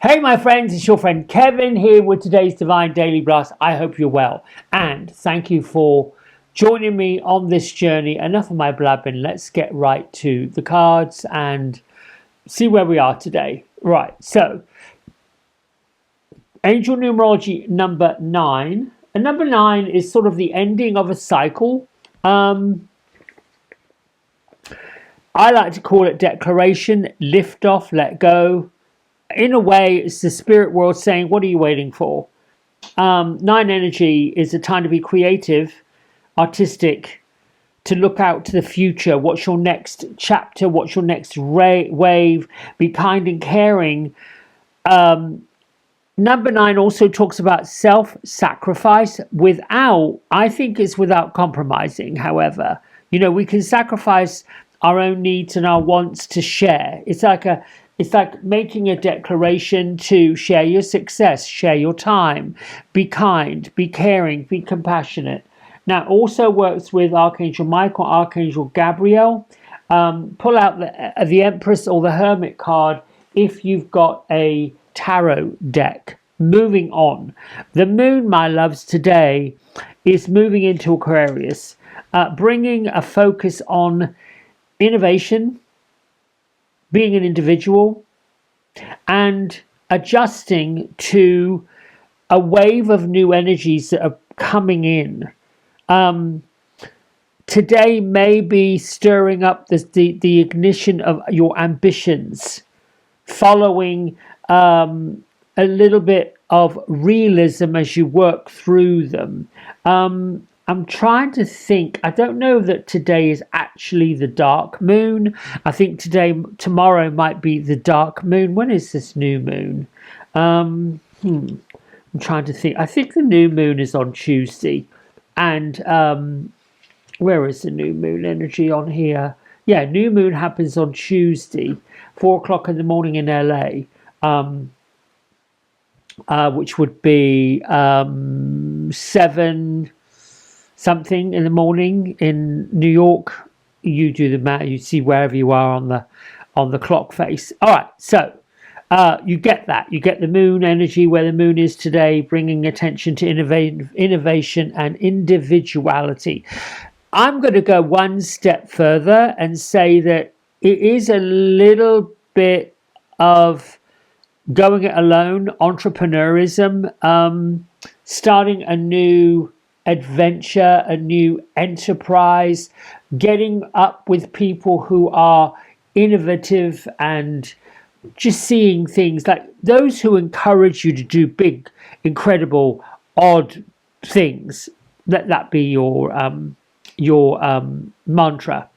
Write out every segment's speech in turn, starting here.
Hey, my friends, it's your friend Kevin here with today's Divine Daily Blast. I hope you're well, and thank you for joining me on this journey. Enough of my blabbing, let's get right to the cards and see where we are today. Right, so angel numerology number 9. And number 9 is sort of the ending of a cycle. I like to call it declaration, lift off, let go. In a way, it's the spirit world saying, what are you waiting for? 9 energy is a time to be creative, artistic, to look out to the future. What's your next chapter? What's your next wave? Be kind and caring. Number 9 also talks about self-sacrifice I think it's without compromising, however. We can sacrifice our own needs and our wants to share. It's like making a declaration to share your success, share your time, be kind, be caring, be compassionate. Now, it also works with Archangel Michael, Archangel Gabriel. Pull out the Empress or the Hermit card if you've got a tarot deck. Moving on. The moon, my loves, today is moving into Aquarius, bringing a focus on innovation, being an individual, and adjusting to a wave of new energies that are coming in. Today may be stirring up the ignition of your ambitions, following a little bit of realism as you work through them. I'm trying to think. I don't know that today is actually the dark moon. I think tomorrow might be the dark moon. When is this new moon? I'm trying to think. I think the new moon is on Tuesday. And where is the new moon energy on here? Yeah, new moon happens on Tuesday, 4 o'clock in the morning in LA, which would be 7 something in the morning in New York. You do the math. You see wherever you are on the clock face. All right, so you get that. You get the moon energy where the moon is today, bringing attention to innovation and individuality. I'm going to go one step further and say that it is a little bit of going it alone, entrepreneurism, starting a new adventure, a new enterprise, getting up with people who are innovative and just seeing things like those who encourage you to do big, incredible, odd things. Let that be your mantra.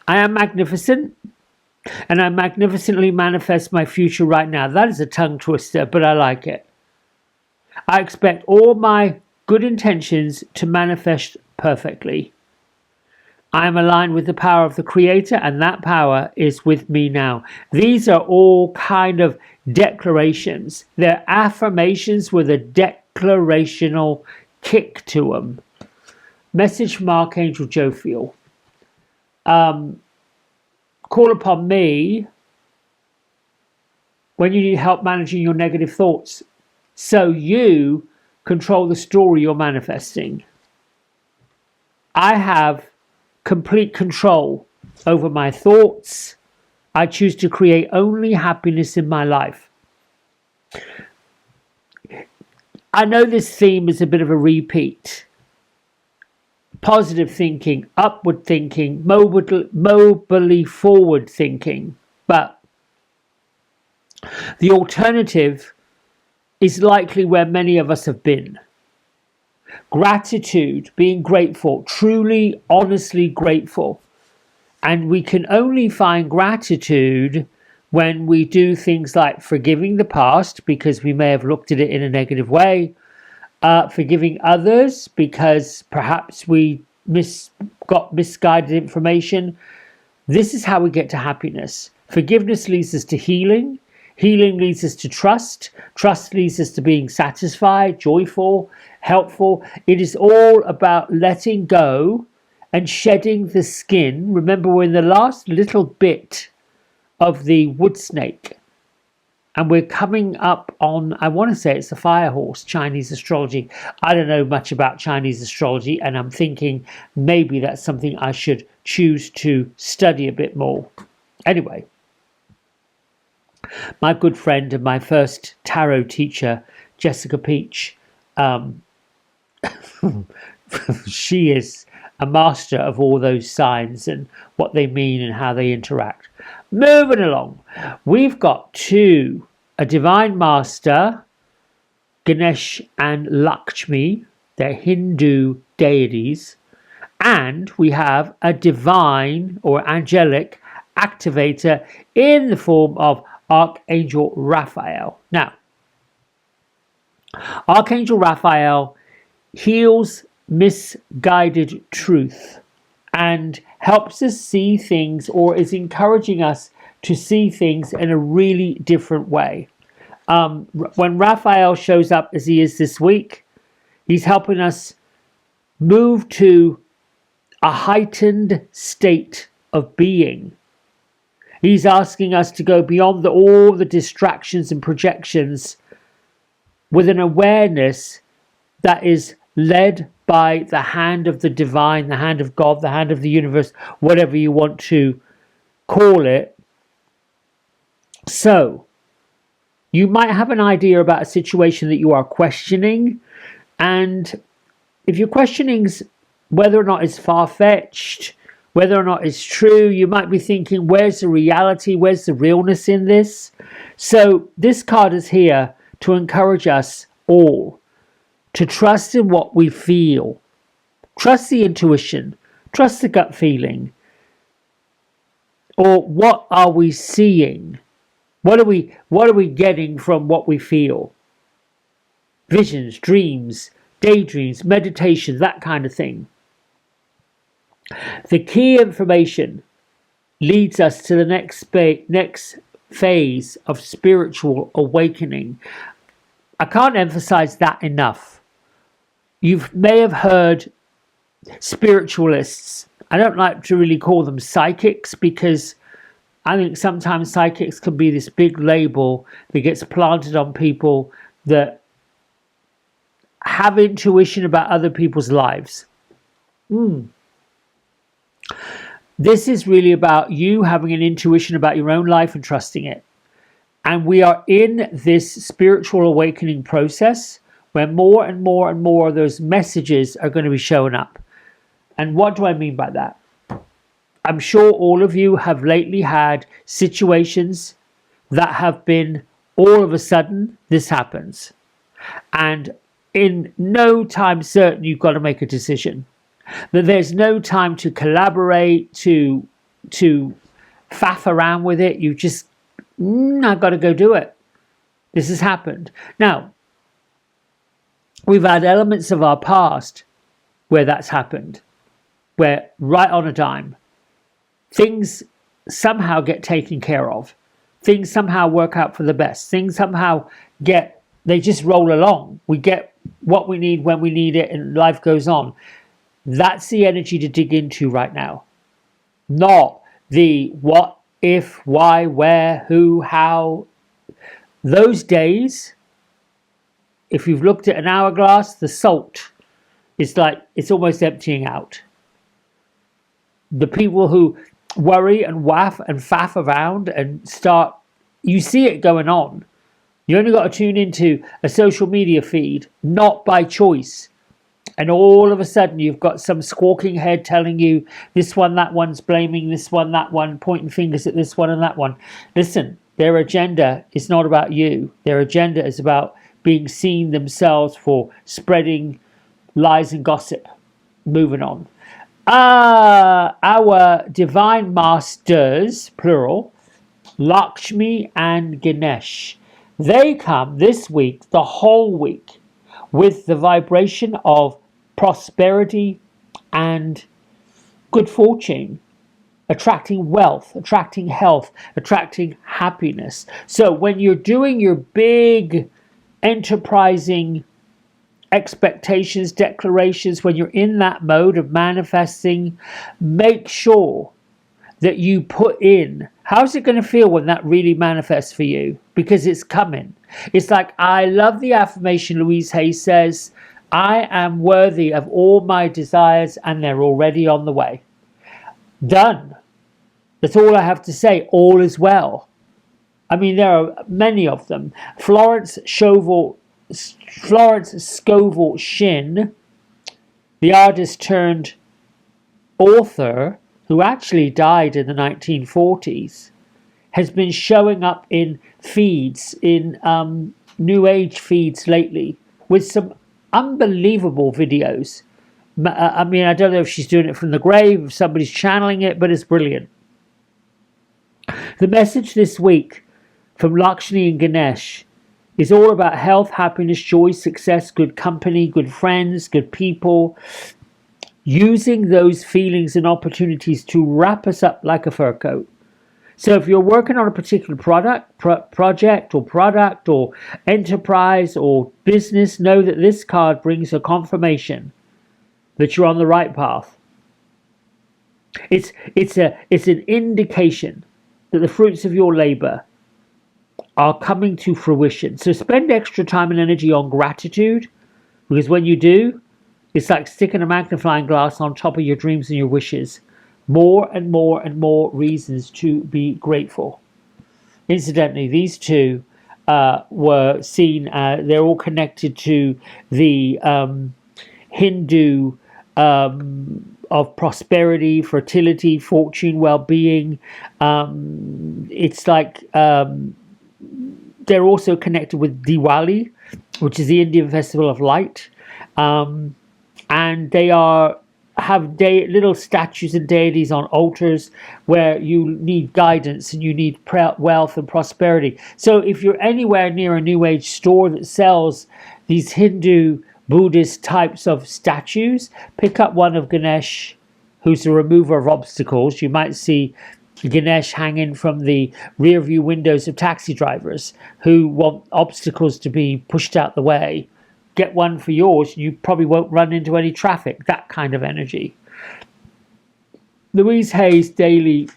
I am magnificent, and I magnificently manifest my future right now. That is a tongue twister, but I like it. I expect all my good intentions to manifest perfectly. I am aligned with the power of the Creator, and that power is with me now. These are all kind of declarations. They're affirmations with a declarational kick to them. Message from Archangel Jophiel. Call upon me when you need help managing your negative thoughts, so you control the story you're manifesting. I have complete control over my thoughts. I choose to create only happiness in my life. I know this theme is a bit of a repeat. Positive thinking, upward thinking, mobily forward thinking. But the alternative is likely where many of us have been. Gratitude, being grateful, truly, honestly grateful. And we can only find gratitude when we do things like forgiving the past because we may have looked at it in a negative way, forgiving others because perhaps we got misguided information. This is how we get to happiness. Forgiveness leads us to healing. Healing leads us to trust. Trust leads us to being satisfied, joyful, helpful. It is all about letting go and shedding the skin. Remember, we're in the last little bit of the wood snake. And we're coming up on, I want to say it's the fire horse, Chinese astrology. I don't know much about Chinese astrology, and I'm thinking maybe that's something I should choose to study a bit more. Anyway, my good friend and my first tarot teacher, Jessica Peach, she is a master of all those signs and what they mean and how they interact. Moving along, we've got a divine master, Ganesh and Lakshmi, they're Hindu deities, and we have a divine or angelic activator in the form of Archangel Raphael. Now, Archangel Raphael heals misguided truth and helps us see things, or is encouraging us to see things in a really different way. When Raphael shows up as he is this week, he's helping us move to a heightened state of being. He's asking us to go beyond all the distractions and projections with an awareness that is led by the hand of the divine, the hand of God, the hand of the universe, whatever you want to call it. So, you might have an idea about a situation that you are questioning, and if you're questioning whether or not it's far-fetched, whether or not it's true, you might be thinking, where's the reality, where's the realness in this? So this card is here to encourage us all to trust in what we feel. Trust the intuition, trust the gut feeling. Or what are we seeing? What are we getting from what we feel? Visions, dreams, daydreams, meditation, that kind of thing. The key information leads us to the next phase of spiritual awakening. I can't emphasize that enough. You may have heard spiritualists. I don't like to really call them psychics, because I think sometimes psychics can be this big label that gets planted on people that have intuition about other people's lives. This is really about you having an intuition about your own life and trusting it. And we are in this spiritual awakening process where more and more and more of those messages are going to be showing up. And what do I mean by that? I'm sure all of you have lately had situations that have been all of a sudden this happens. And in no time certain, you've got to make a decision. That there's no time to collaborate, to faff around with it. You just, I've got to go do it. This has happened. Now, we've had elements of our past where that's happened, where right on a dime, things somehow get taken care of. Things somehow work out for the best. Things somehow they just roll along. We get what we need when we need it, and life goes on. That's the energy to dig into right now. Not the what, if, why, where, who, how. Those days, if you've looked at an hourglass, the salt is like, it's almost emptying out. The people who worry and waff and faff around and start, you see it going on. You only got to tune into a social media feed, not by choice. And all of a sudden you've got some squawking head telling you this one, that one's blaming this one, that one, pointing fingers at this one and that one. Listen, their agenda is not about you. Their agenda is about being seen themselves for spreading lies and gossip. Moving on. Our divine masters, plural, Lakshmi and Ganesh, they come this week, the whole week, with the vibration of prosperity and good fortune, attracting wealth, attracting health, attracting happiness. So when you're doing your big enterprising expectations, declarations, when you're in that mode of manifesting, make sure that you put in How's it going to feel when that really manifests for you? Because it's coming. It's like, I love the affirmation Louise Hay says, I am worthy of all my desires and they're already on the way. Done. That's all I have to say. All is well. I mean, there are many of them. Florence Scovel Shinn, the artist turned author, who actually died in the 1940s, has been showing up in feeds, in New Age feeds lately, with some unbelievable videos. I mean, I don't know if she's doing it from the grave, if somebody's channeling it, but it's brilliant. The message this week from Lakshmi and Ganesh is all about health, happiness, joy, success, good company, good friends, good people, using those feelings and opportunities to wrap us up like a fur coat. So if you're working on a particular project or enterprise or business, know that this card brings a confirmation that you're on the right path. It's an indication that the fruits of your labor are coming to fruition. So spend extra time and energy on gratitude, because when you do, it's like sticking a magnifying glass on top of your dreams and your wishes. More and more and more reasons to be grateful. Incidentally, these two were seen, they're all connected to the Hindu of prosperity, fertility, fortune, well-being. It's like they're also connected with Diwali, which is the Indian festival of light. And they have little statues and deities on altars where you need guidance and you need wealth and prosperity. So if you're anywhere near a New Age store that sells these Hindu, Buddhist types of statues, pick up one of Ganesh, who's the remover of obstacles. You might see Ganesh hanging from the rear view windows of taxi drivers who want obstacles to be pushed out the way. Get one for yours, you probably won't run into any traffic. That kind of energy. Louise Hay's daily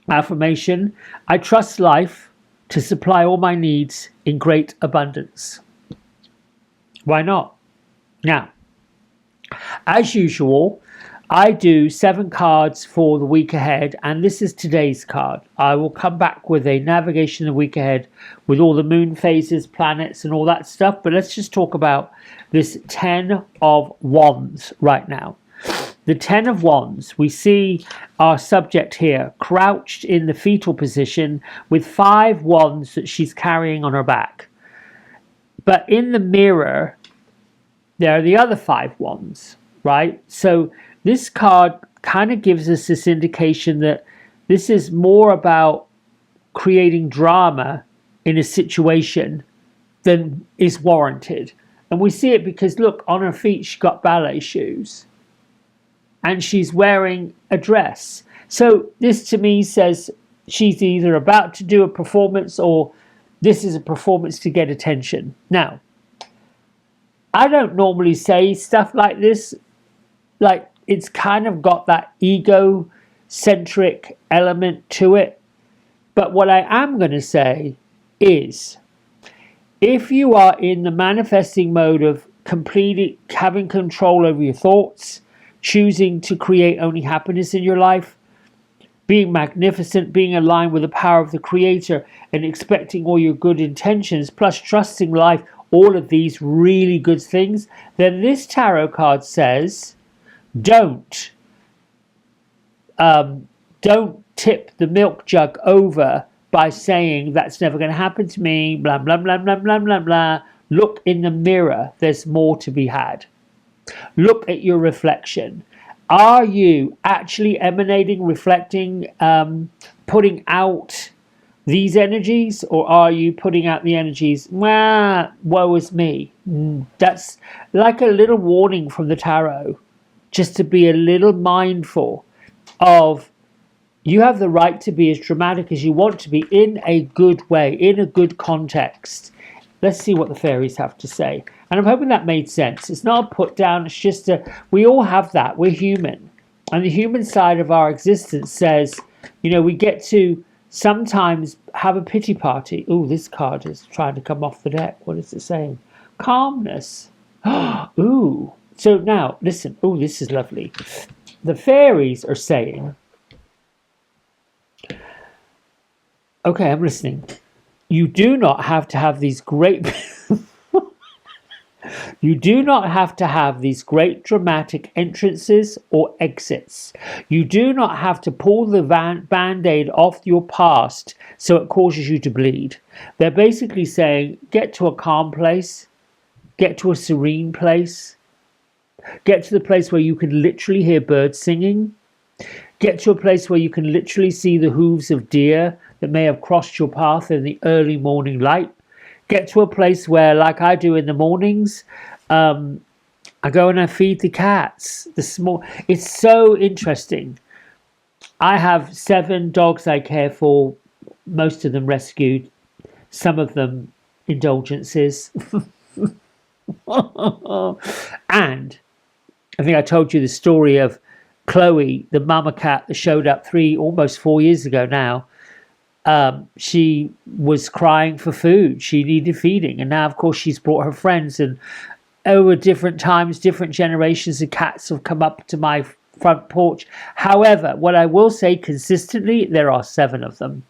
affirmation: I trust life to supply all my needs in great abundance. Why not? Now, as usual, I do 7 cards for the week ahead, and this is today's card. I will come back with a navigation of the week ahead with all the moon phases, planets, and all that stuff. But let's just talk about this 10 of Wands right now. The 10 of Wands, we see our subject here crouched in the fetal position with 5 wands that she's carrying on her back. But in the mirror, there are the other 5 wands, right? So this card kind of gives us this indication that this is more about creating drama in a situation than is warranted. And we see it because, look, on her feet, she's got ballet shoes. And she's wearing a dress. So this to me says she's either about to do a performance or this is a performance to get attention. Now, I don't normally say stuff like this. Like, it's kind of got that ego-centric element to it. But what I am going to say is, if you are in the manifesting mode of completely having control over your thoughts, choosing to create only happiness in your life, being magnificent, being aligned with the power of the Creator, and expecting all your good intentions, plus trusting life, all of these really good things, then this tarot card says, don't tip the milk jug over by saying that's never going to happen to me, blah, blah, blah, blah, blah, blah, blah. Look in the mirror. There's more to be had. Look at your reflection. Are you actually emanating, reflecting, putting out these energies, or are you putting out the energies, woe is me? That's like a little warning from the tarot, just to be a little mindful of, you have the right to be as dramatic as you want to be in a good way, in a good context. Let's see what the fairies have to say. And I'm hoping that made sense. It's not a put down, it's just we all have that. We're human. And the human side of our existence says, we get to sometimes have a pity party. Oh, this card is trying to come off the deck. What is it saying? Calmness. Ooh. So now, listen. Oh, this is lovely. The fairies are saying, okay, I'm listening. You do not have to have these great... You do not have to have these great dramatic entrances or exits. You do not have to pull the band-aid off your past so it causes you to bleed. They're basically saying, get to a calm place, get to a serene place, get to the place where you can literally hear birds singing, get to a place where you can literally see the hooves of deer that may have crossed your path in the early morning light. Get to a place where, like I do in the mornings, I go and I feed the cats. It's so interesting. I have 7 dogs I care for, most of them rescued, some of them indulgences. And I think I told you the story of Chloe, the mama cat that showed up almost 4 years ago now. She was crying for food. She needed feeding. And now, of course, she's brought her friends. And over different times, different generations of cats have come up to my front porch. However, what I will say consistently, there are 7 of them.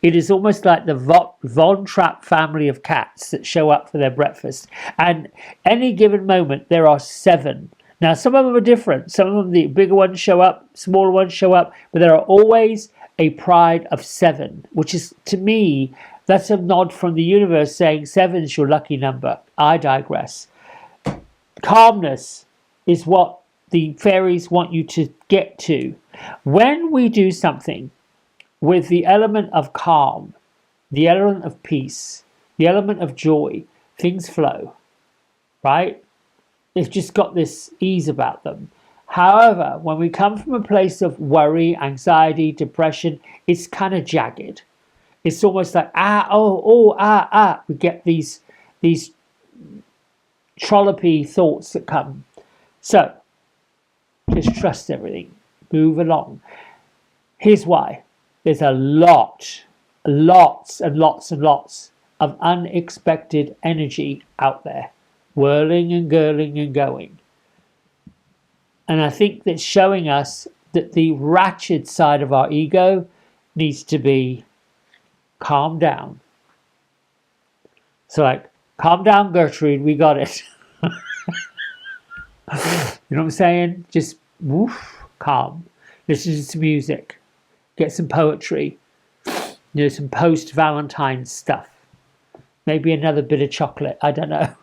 It is almost like the Von Trapp family of cats that show up for their breakfast. And any given moment, there are 7. Now, some of them are different. Some of them, the bigger ones show up, smaller ones show up. But there are always a pride of 7, which is, to me, that's a nod from the universe saying 7 is your lucky number. I digress. Calmness is what the fairies want you to get to. When we do something with the element of calm, the element of peace, the element of joy, things flow, right? They've just got this ease about them. However, when we come from a place of worry, anxiety, depression, it's kind of jagged. It's almost like, we get these trollopy thoughts that come. So, just trust everything. Move along. Here's why. There's lots and lots of unexpected energy out there, whirling and gurling and going. And I think that's showing us that the ratchet side of our ego needs to be calmed down. So like, calm down, Gertrude, we got it. You know what I'm saying? Just calm. Listen to some music. Get some poetry. Some post-Valentine's stuff. Maybe another bit of chocolate. I don't know.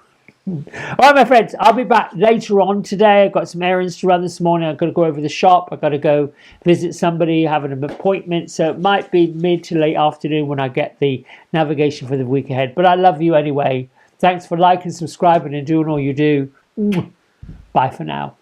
All right, my friends, I'll be back later on today. I've got some errands to run this morning. I've got to go over the shop. I've got to go visit somebody, have an appointment. So it might be mid to late afternoon when I get the navigation for the week ahead. But I love you anyway. Thanks for liking, subscribing, and doing all you do. Bye for now.